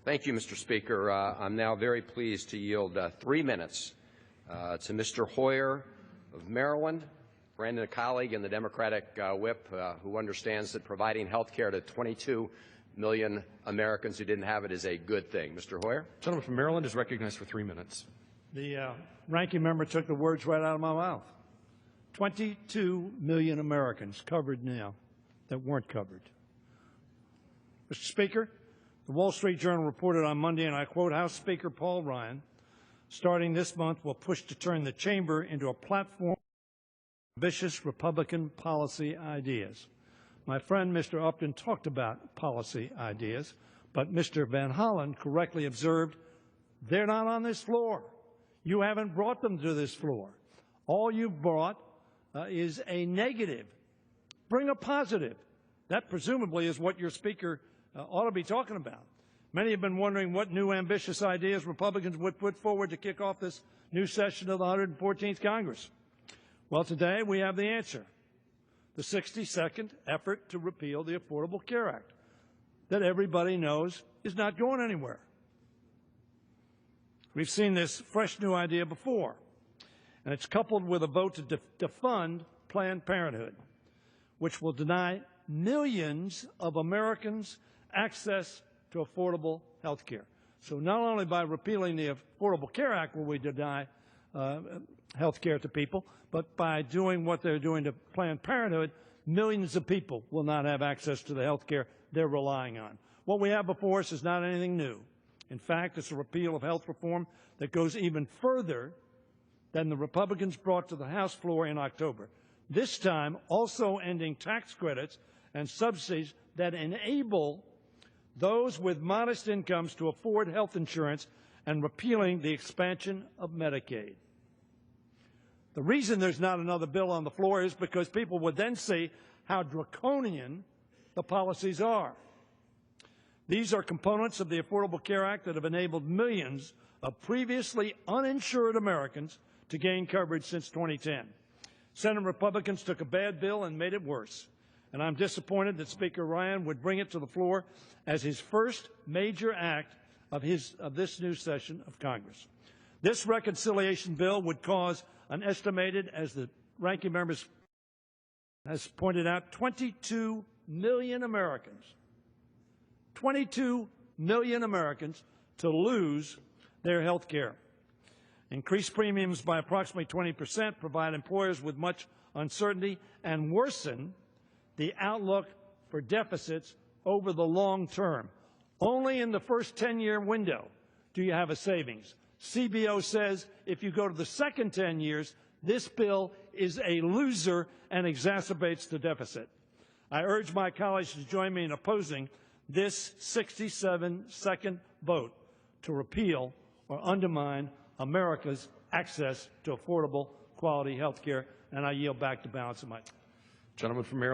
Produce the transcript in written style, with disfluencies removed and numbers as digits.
Thank you, Mr. Speaker. I'm now very pleased to yield 3 minutes to Mr. Hoyer of Maryland, friend and a colleague in the Democratic whip, who understands that providing health care to 22 million Americans who didn't have it is a good thing. Mr. Hoyer? The gentleman from Maryland is recognized for 3 minutes. The ranking member took the words right out of my mouth. 22 million Americans covered now that weren't covered. Mr. Speaker, the Wall Street Journal reported on Monday, and I quote, House Speaker Paul Ryan, starting this month, will push to turn the chamber into a platform of ambitious Republican policy ideas. My friend Mr. Upton talked about policy ideas, but Mr. Van Hollen correctly observed, they're not on this floor. You haven't brought them to this floor. All you've brought is a negative. Bring a positive. That presumably is what your Speaker ought to be talking about. Many have been wondering what new ambitious ideas Republicans would put forward to kick off this new session of the 114th Congress. Well, today we have the answer. The 62nd effort to repeal the Affordable Care Act that everybody knows is not going anywhere. We've seen this fresh new idea before, and it's coupled with a vote to defund Planned Parenthood, which will deny millions of Americans access to affordable health care. So not only by repealing the Affordable Care Act will we deny health care to people, but by doing what they're doing to Planned Parenthood, millions of people will not have access to the health care they're relying on. What we have before us is not anything new. In fact, it's a repeal of health reform that goes even further than the Republicans brought to the House floor in October. This time also ending tax credits and subsidies that enable those with modest incomes to afford health insurance and repealing the expansion of Medicaid. The reason there's not another bill on the floor is because people would then see how draconian the policies are. These are components of the Affordable Care Act that have enabled millions of previously uninsured Americans to gain coverage since 2010. Senate Republicans took a bad bill and made it worse, and I'm disappointed that Speaker Ryan would bring it to the floor as his first major act of this new session of Congress. This reconciliation bill would cause an estimated, as the ranking member has pointed out, 22 million Americans, 22 million Americans to lose their health care. Increase premiums by approximately 20%, provide employers with much uncertainty, and worsen the outlook for deficits over the long term. Only in the first 10-year window do you have a savings. CBO says if you go to the second 10 years, this bill is a loser and exacerbates the deficit. I urge my colleagues to join me in opposing this 67-second vote to repeal or undermine America's access to affordable, quality health care, and I yield back the balance of my time. Gentleman from Maryland.